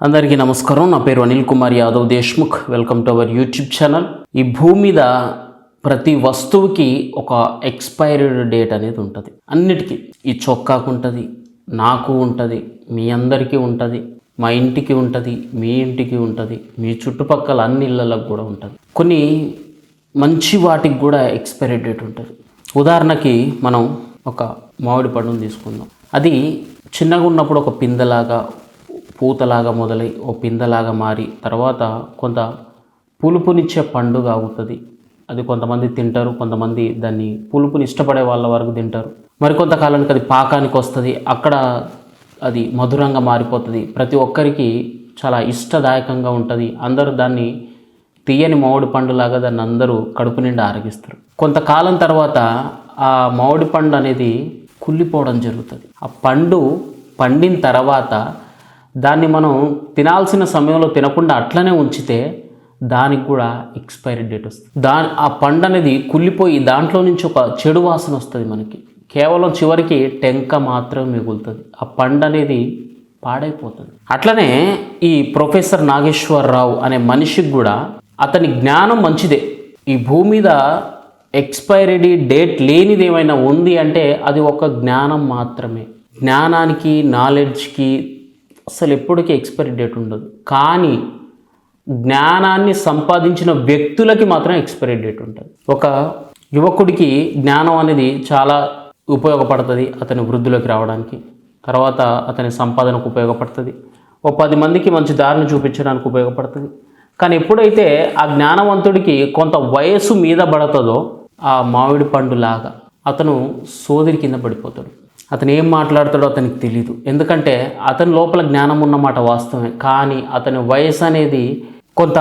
అందరికీ నమస్కారం. నా పేరు Anil Kumar Yadav Deshmukh. Welcome to our YouTube channel. ఈ భూమి మీద ప్రతి వస్తువుకి ఒక ఎక్స్పైర్డ్ డేట్ అనేది ఉంటుంది. అన్నిటికీ ఈ చొక్కాకు ఉంటుంది, నాకు ఉంటుంది, మీ అందరికీ ఉంటుంది, మా ఇంటికి ఉంటుంది, మీ ఇంటికి ఉంటుంది, మీ చుట్టుపక్కల అన్ని ఇళ్ళలకు కూడా ఉంటుంది. కొన్ని మంచి వాటికి కూడా ఎక్స్పైరీ డేట్ ఉంటుంది. ఉదాహరణకి మనం ఒక మామిడి పండును తీసుకుందాం. అది చిన్నగా ఉన్నప్పుడు ఒక పిందెలాగా పూతలాగా మొదలై ఓ పిందలాగా మారి తర్వాత కొంత పులుపునిచ్చే పండుగ అవుతుంది. అది కొంతమంది తింటారు, కొంతమంది దాన్ని పులుపుని ఇష్టపడే వాళ్ళ వరకు తింటారు. మరి కొంతకాలానికి అది పాకానికి వస్తుంది, అక్కడ అది మధురంగా మారిపోతుంది. ప్రతి ఒక్కరికి చాలా ఇష్టదాయకంగా ఉంటుంది. అందరూ దాన్ని తీయని మామిడి పండులాగా దాన్ని అందరూ కడుపు నిండా ఆరగిస్తారు. కొంతకాలం తర్వాత ఆ మామిడి పండు అనేది కుళ్ళిపోవడం జరుగుతుంది. ఆ పండు పండిన తర్వాత దాన్ని మనం తినాల్సిన సమయంలో తినకుండా అట్లనే ఉంచితే దానికి కూడా ఎక్స్పైరీ డేట్ వస్తుంది. ఆ పండు అనేది కుళ్ళిపోయి దాంట్లో నుంచి ఒక చెడు వాసన వస్తుంది. మనకి కేవలం చివరికి టెంక మాత్రమే మిగులుతుంది. ఆ పండు అనేది పాడైపోతుంది. అట్లనే ఈ ప్రొఫెసర్ నాగేశ్వరరావు అనే మనిషికి కూడా అతని జ్ఞానం మంచిదే. ఈ భూమి మీద ఎక్స్పైరీ డేట్ లేనిది ఏమైనా ఉంది అంటే అది ఒక జ్ఞానం మాత్రమే. జ్ఞానానికి, నాలెడ్జ్కి అసలు ఎప్పటికీ ఎక్స్పైరీ డేట్ ఉండదు. కానీ జ్ఞానాన్ని సంపాదించిన వ్యక్తులకి మాత్రం ఎక్స్పైరీ డేట్ ఉంటుంది. ఒక యువకుడికి జ్ఞానం అనేది చాలా ఉపయోగపడుతుంది అతని వృద్ధిలోకి రావడానికి, తర్వాత అతని సంపాదనకు ఉపయోగపడుతుంది, ఓ 10 మందికి మంచి దారిని చూపించడానికి ఉపయోగపడుతుంది. కానీ ఎప్పుడైతే ఆ జ్ఞానవంతుడికి కొంత వయస్సు మీద పడుతుందో ఆ మామిడి పండులాగా అతను సోదిరి కింద పడిపోతాడు. అతను ఏం మాట్లాడతాడో అతనికి తెలీదు. ఎందుకంటే అతని లోపల జ్ఞానం ఉన్నమాట వాస్తవమే, కానీ అతని వయసు అనేది కొంత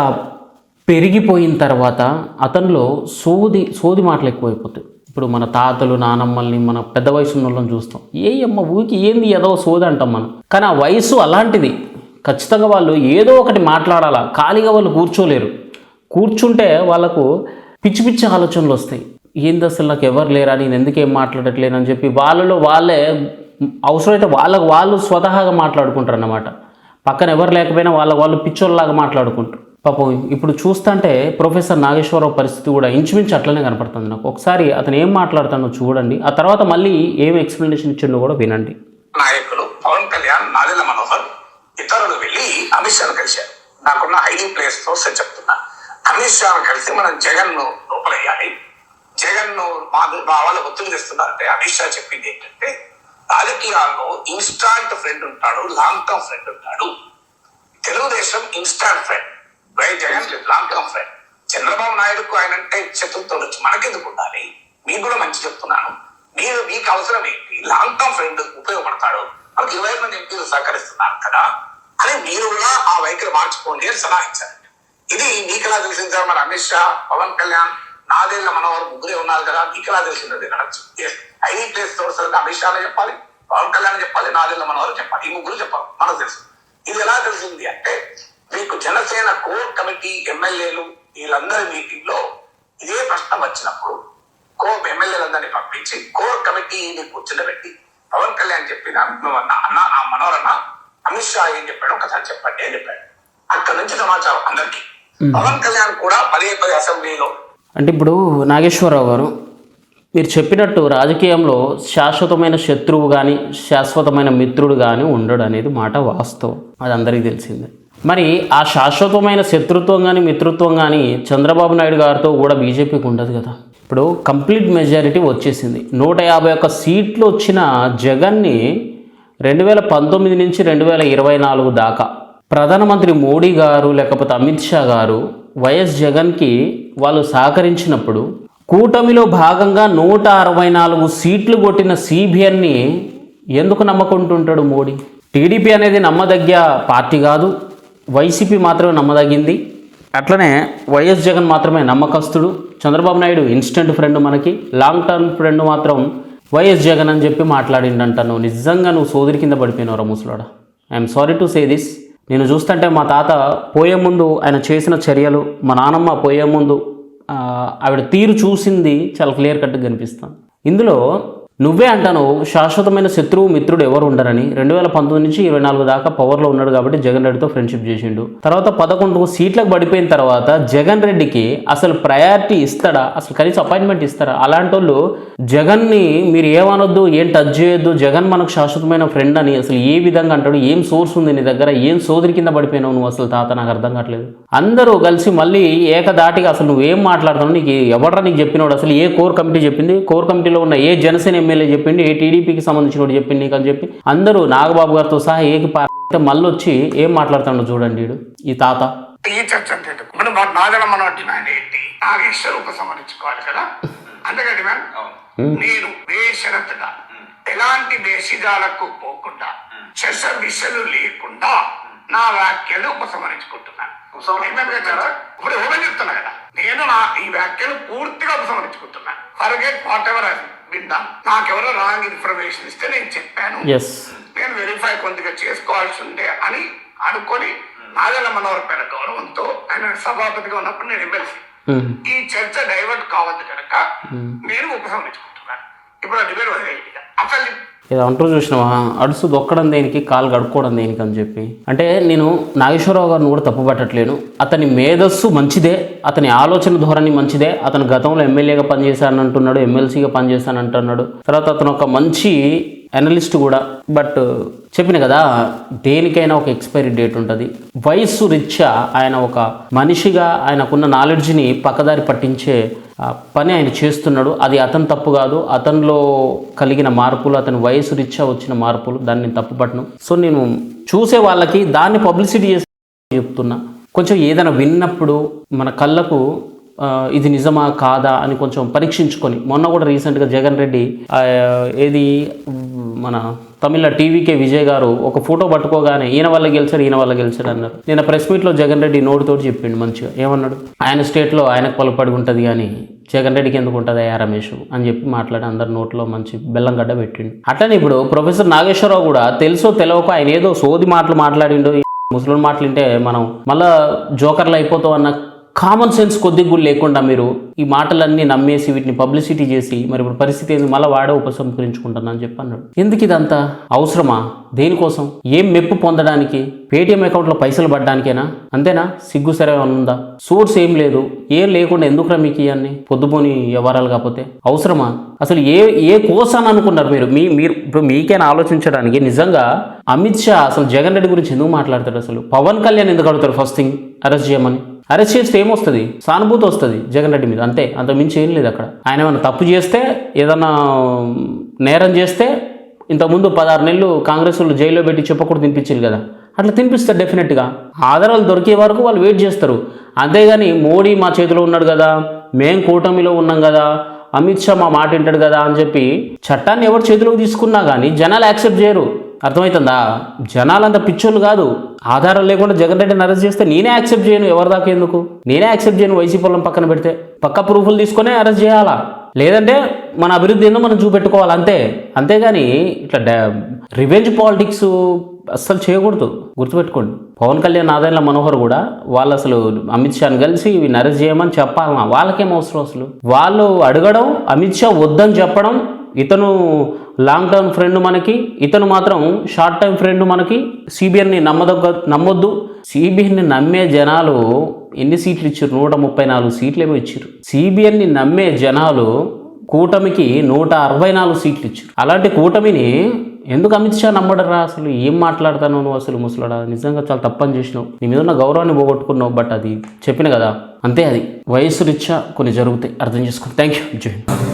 పెరిగిపోయిన తర్వాత అతనిలో సోది మాటలు ఎక్కువైపోతాయి. ఇప్పుడు మన తాతలు, నానమ్మల్ని, మన పెద్ద వయసు ఉన్న వాళ్ళని చూస్తాం. అమ్మ ఊరికి ఏంది ఏదో సోది అంటాం మనం. కానీ ఆ వయసు అలాంటిది. ఖచ్చితంగా వాళ్ళు ఏదో ఒకటి మాట్లాడాలా, ఖాళీగా వాళ్ళు కూర్చోలేరు. కూర్చుంటే వాళ్ళకు పిచ్చి పిచ్చి ఆలోచనలు వస్తాయి. ఏంది అసలు నాకు ఎవరు లేరా, నేను ఎందుకేం మాట్లాడట్లేనని చెప్పి వాళ్ళలో వాళ్ళే అవసరమైతే వాళ్ళు స్వతహాగా మాట్లాడుకుంటారు అన్నమాట. పక్కన ఎవరు లేకపోయినా వాళ్ళు పిచ్చోళ్ళలాగా మాట్లాడుకుంటారు. పాపం ఇప్పుడు చూస్తుంటే ప్రొఫెసర్ నాగేశ్వరరావు పరిస్థితి కూడా ఇంచుమించు అట్లనే కనపడుతుంది నాకు. ఒకసారి అతను ఏం మాట్లాడుతానో చూడండి, ఆ తర్వాత మళ్ళీ ఏం ఎక్స్ప్లెనేషన్ ఇచ్చిండో కూడా వినండి. నాయకులు పవన్ కళ్యాణ్, నాదెళ్ల మనోహర్ ఇతరులు వెళ్ళి అమిత్ షాను కలిశారు. నాకున్న హైలీ ప్లేస్ తో చెప్తున్నా, అమిత్ షాను కలిసి మనం జగన్ ను లోపలయ్యాలి, జగన్ ను మా వాళ్ళ ఒత్తిడి తెస్తున్నారంటే అమిత్ షా చెప్పింది ఏంటంటే రాజకీయాల్లో ఇన్స్టాంట్ ఫ్రెండ్ ఉంటాడు, లాంగ్ టర్మ్ ఫ్రెండ్ ఉంటాడు. Telugu Desam instant friend, Jagan long term friend. Chandrababu నాయుడుకు ఆయన అంటే శత్రుత్వం వచ్చి మనకెందుకు ఉండాలి, మీకు కూడా మంచి చెప్తున్నాను. మీకు అవసరం ఏంటి, లాంగ్ టర్మ్ ఫ్రెండ్ ఉపయోగపడతాడు, మనకు 20 మంది ఎంపీలు సహకరిస్తున్నారు కదా అని మీరు కూడా ఆ వైఖరి మార్చుకోండి అని సలహా ఇచ్చారు. ఇది మీకు ఎలా తెలిసింది సార్? మరి అమిత్ షా, పవన్ కళ్యాణ్, నాదెళ్ల మనోహర్ ముగ్గురే ఉన్నారు కదా, మీకు ఎలా తెలిసింది? ఐడి ప్లేస్ సోర్స్ అమిత్ షానే చెప్పాలి, పవన్ కళ్యాణ్ చెప్పాలి, నాదెళ్ల మనోహర్ చెప్పాలి, ఈ ముగ్గురు చెప్పాలి. మనకు తెలుసు. ఇది ఎలా తెలిసింది అంటే మీకు జనసేన కోర్ కమిటీ ఎమ్మెల్యేలు వీళ్ళందరి మీటింగ్ లో ఇదే ప్రశ్న వచ్చినప్పుడు ఎమ్మెల్యేలందరినీ పంపించి కోర్ కమిటీని కూర్చుండబెట్టి పవన్ కళ్యాణ్ చెప్పిన అన్న మనోహర్ అన్న అమిత్ షా ఏం చెప్పాడు ఒకసారి చెప్పండి అని చెప్పాడు. అక్కడ నుంచి సమాచారం అందరికీ. పవన్ కళ్యాణ్ కూడా పదే అసెంబ్లీలో అంటే ఇప్పుడు నాగేశ్వరరావు గారు మీరు చెప్పినట్టు రాజకీయంలో శాశ్వతమైన శత్రువు కానీ శాశ్వతమైన మిత్రుడు కానీ ఉండడు అనేది మాట వాస్తవం, అది అందరికీ తెలిసిందే. మరి ఆ శాశ్వతమైన శత్రుత్వం కానీ మిత్రుత్వం కానీ చంద్రబాబు నాయుడు గారితో కూడా బీజేపీకి ఉండదు కదా. ఇప్పుడు కంప్లీట్ మెజారిటీ వచ్చేసింది. 151 సీట్లు వచ్చిన జగన్ని 2019 నుంచి 2024 దాకా ప్రధానమంత్రి మోడీ గారు లేకపోతే అమిత్ షా గారు వైఎస్ జగన్కి వాళ్ళు సహకరించినప్పుడు కూటమిలో భాగంగా 164 సీట్లు కొట్టిన సిబిఎన్ని ఎందుకు నమ్మకుంటుంటాడు మోడీ? టీడీపీ అనేది నమ్మదగ్గ పార్టీ కాదు, వైసీపీ మాత్రమే నమ్మదగింది. అట్లనే వైఎస్ జగన్ మాత్రమే నమ్మకస్తుడు. చంద్రబాబు నాయుడు ఇన్స్టెంట్ ఫ్రెండ్, మనకి లాంగ్ టర్మ్ ఫ్రెండ్ మాత్రం వైఎస్ జగన్ అని చెప్పి మాట్లాడిండంటాను. నిజంగా నువ్వు సోదరి కింద పడిపోయినవరా ముసలాడా. I'm sorry to say this. నేను చూస్తుంటే మా తాత పోయే ముందు ఆయన చేసిన చర్యలు, మా నానమ్మ పోయే ముందు ఆవిడ తీరు చూసింది చాలా క్లియర్ కట్గా కనిపిస్తాను. ఇందులో నువ్వే అంటాను శాశ్వతమైన శత్రువు మిత్రుడు ఎవరు ఉండరని. 2019 నుంచి 24 దాకా పవర్లో ఉన్నాడు కాబట్టి జగన్ రెడ్డితో ఫ్రెండ్షిప్ చేసిండు. తర్వాత 11 సీట్లకు పడిపోయిన తర్వాత జగన్ రెడ్డికి అసలు ప్రయారిటీ ఇస్తాడా, అసలు కనీసం అపాయింట్మెంట్ ఇస్తారా? అలాంటి వాళ్ళు జగన్ని మీరు ఏమనొద్దు, ఏం టచ్ చేయొద్దు, జగన్ మనకు శాశ్వతమైన ఫ్రెండ్ అని అసలు ఏ విధంగా అంటాడు? ఏం సోర్స్ ఉంది నీ దగ్గర? ఏం సోదరి కింద పడిపోయినావు నువ్వు అసలు తాత? నాకు అర్థం కావట్లేదు. అందరూ కలిసి మళ్ళీ ఏకదాటిగా అసలు నువ్వేం మాట్లాడుతున్నావు, నీకు ఎవడరా నీకు చెప్పినోడు, అసలు ఏ కోర్ కమిటీ చెప్పింది, కోర్ కమిటీలో ఉన్న ఏ జనసేన ఎమ్మెల్యే చెప్పింది, ఏ టీడీపీకి సంబంధించిన వాడు చెప్పింది నీకు అని చెప్పి అందరూ నాగబాబు గారితో సహా మళ్ళీ వచ్చి ఏం మాట్లాడుతాడో చూడండి ఈ తాత. ఈ చర్చ అంటే ఇప్పుడు నాదల మన డిమాండ్ ఏంటి? నాగేశ్వర ఉపసంహరించుకోవాలి కదా. అంతేగా డిమాండ్. నేను బేషరతుగా ఎలాంటి బేసిదాలకు పోకుండా చర్చ దిశలు లేకుండా నా వ్యాఖ్యలు ఉపసంహరించుకుంటున్నాను. ఇప్పుడు ఎవరో చెప్తున్నా కదా, నేను ఈ వ్యాఖ్యలు పూర్తిగా ఉపసంహరించుకుంటున్నాను. ఫర్గెట్ వాట్ ఎవర్ ఐ విన్నాను. నాకెవరో రాంగ్ ఇన్ఫర్మేషన్ ఇస్తే నేను చెప్పాను, నేను వెరిఫై కొద్దిగా చేసుకోవాల్సి ఉండే అని అనుకొని నాదెళ్ల మనోహర్ పైన గౌరవంతో ఆయన సభాపతిగా ఉన్నప్పుడు నేను ఎమ్మెల్సీ ఈ చర్చ డైవర్ట్ కావద్దు కనుక నేను ఉపసంహరించుకుంటున్నాను. ఇప్పుడు డిబేట్ వదిలేదు. అసలు ఏదో అంటూ చూసినావా, అడుసు దొక్కడం దేనికి, కాలు గడుక్కోవడం దేనికి అని చెప్పి. అంటే నేను నాగేశ్వరరావు గారిని కూడా తప్పు పట్టట్లేను. అతని మేధస్సు మంచిదే, అతని ఆలోచన ధోరణి మంచిదే. అతను గతంలో ఎమ్మెల్యేగా పనిచేశానంటున్నాడు, ఎమ్మెల్సీగా పనిచేశానంటున్నాడు. తర్వాత అతను ఒక మంచి అనలిస్ట్ కూడా. బట్ చెప్పిన కదా, దేనికైనా ఒక ఎక్స్పైరీ డేట్ ఉంటుంది. వయస్సు రీత్యా ఆయన ఒక మనిషిగా ఆయనకున్న నాలెడ్జ్ని పక్కదారి పట్టించే పని ఆయన చేస్తున్నాడు. అది అతను తప్పు కాదు, అతనిలో కలిగిన మార్పులు, అతని వయసు రీత్యా వచ్చిన మార్పులు, దాన్ని నేను తప్పు పట్టను. సో నేను చూసే వాళ్ళకి దాన్ని పబ్లిసిటీ చేసి చెప్తున్నా. కొంచెం ఏదైనా విన్నప్పుడు మన కళ్ళకు ఇది నిజమా కాదా అని కొంచెం పరీక్షించుకొని. మొన్న కూడా రీసెంట్గా జగన్ రెడ్డి ఏది మన తమిళ టీవీకే విజయ్ గారు ఒక ఫోటో పట్టుకోగానే ఈయన వల్ల గెలిచాడు అన్నారు. నేను ప్రెస్ మీట్లో జగన్ రెడ్డి నోటితోటి చెప్పిండు మంచిగా. ఏమన్నాడు? ఆయన స్టేట్లో ఆయనకు పలుపడి ఉంటుంది కానీ జగన్ రెడ్డికి ఎందుకు ఉంటుంది అయ్యా రమేష్ అని చెప్పి మాట్లాడి అందరి నోట్లో మంచి బెల్లం గడ్డ పెట్టిండు. అట్లనే ఇప్పుడు ప్రొఫెసర్ నాగేశ్వరరావు కూడా తెలుసో తెలియక ఆయన ఏదో సోది మాటలు మాట్లాడిండు. ముస్లిం మాటలు వింటే మనం మళ్ళా జోకర్లు అయిపోతాం అన్న కామన్ సెన్స్ కొద్దిగా కూడా లేకుండా మీరు ఈ మాటలన్నీ నమ్మేసి వీటిని పబ్లిసిటీ చేసి మరి ఇప్పుడు పరిస్థితి ఏంది, మళ్ళీ వాడే ఉపసంహరించుకుంటున్నా అని చెప్పి అన్నాడు. ఎందుకు ఇదంతా అవసరమా? దేనికోసం? ఏం మెప్పు పొందడానికి? పేటిఎం అకౌంట్లో పైసలు పడ్డానికేనా? అంతేనా? సిగ్గు సరే ఉందా? సోర్స్ ఏం లేదు, ఏం లేకుండా ఎందుకురా మీకు ఇవన్నీ పొద్దుపోని వ్యవహారాలు? కాకపోతే అవసరమా? అసలు ఏ కోసం అనుకున్నారు మీరు? మీరు ఇప్పుడు మీకైనా ఆలోచించడానికి నిజంగా అమిత్ షా అసలు జగన్ రెడ్డి గురించి ఎందుకు మాట్లాడతాడు? అసలు పవన్ కళ్యాణ్ ఎందుకు అడుగుతారు ఫస్ట్ థింగ్ అరెస్ట్ చేయమని? అరెస్ట్ చేస్తే ఏమొస్తుంది? సానుభూతి వస్తుంది జగన్ రెడ్డి మీద, అంతే. అంత మించి ఏం లేదు అక్కడ. ఆయన ఏమైనా తప్పు చేస్తే, ఏదన్నా నేరం చేస్తే ఇంతకుముందు 16 నెలలు కాంగ్రెస్ వాళ్ళు జైల్లో పెట్టి చెప్పకూడదు తినిపించారు కదా, అట్లా తినిపిస్తారు డెఫినెట్గా. ఆధారాలు దొరికే వరకు వాళ్ళు వెయిట్ చేస్తారు. అంతేగాని మోడీ మా చేతిలో ఉన్నాడు కదా, మేం కూటమిలో ఉన్నాం కదా, అమిత్ షా మా మాట వింటాడు కదా అని చెప్పి చట్టాన్ని ఎవరు చేతిలోకి తీసుకున్నా కానీ జనాలు యాక్సెప్ట్ చేయరు. అర్థమవుతుందా? జనాలంత పిచ్చోళ్ళు కాదు. ఆధారం లేకుండా జగన్ రెడ్డిని అరెస్ట్ చేస్తే నేనే యాక్సెప్ట్ చేయను. ఎవరి దాకా ఎందుకు? నేనే యాక్సెప్ట్ చేయను. వైసీపీ వాళ్ళని పక్కన పెడితే పక్క ప్రూఫ్లు తీసుకునే అరెస్ట్ చేయాలా, లేదంటే మన అభివృద్ధి ఏందో మనం చూపెట్టుకోవాలి అంతే. అంతేగాని ఇట్లా రివెంజ్ పాలిటిక్స్ అస్సలు చేయకూడదు. గుర్తుపెట్టుకోండి. పవన్ కళ్యాణ్ నాదెళ్ల మనోహర్ కూడా వాళ్ళు అసలు అమిత్ షాని కలిసి వీళ్ళని అరెస్ట్ చేయమని చెప్పాలన్నా వాళ్ళకేం అవసరం? అసలు వాళ్ళు అడగడం, అమిత్ షా వద్దని చెప్పడం, ఇతను లాంగ్ టర్మ్ ఫ్రెండ్ మనకి, ఇతను మాత్రం షార్ట్ టర్మ్ ఫ్రెండ్ మనకి, సిబిఎన్ని నమ్మొద్దు. సిబిఎన్ని నమ్మే జనాలు ఎన్ని సీట్లు ఇచ్చారు? 134 సీట్లు ఏమో ఇచ్చారు. సిబిఎన్ని నమ్మే జనాలు కూటమికి 164 సీట్లు ఇచ్చారు. అలాంటి కూటమిని ఎందుకు అమిత్ షా నమ్మడరా? అసలు ఏం మాట్లాడతాను నువ్వు అసలు ముసలాడా? నిజంగా చాలా తప్పని చేసినావు. నీ మీద ఉన్న గౌరవాన్ని పోగొట్టుకున్నావు. బట్ అది చెప్పిన కదా, అంతే. అది వయసు రీత్యా కొన్ని జరుగుతాయి, అర్థం చేసుకోండి. Thank you. జై హింద్.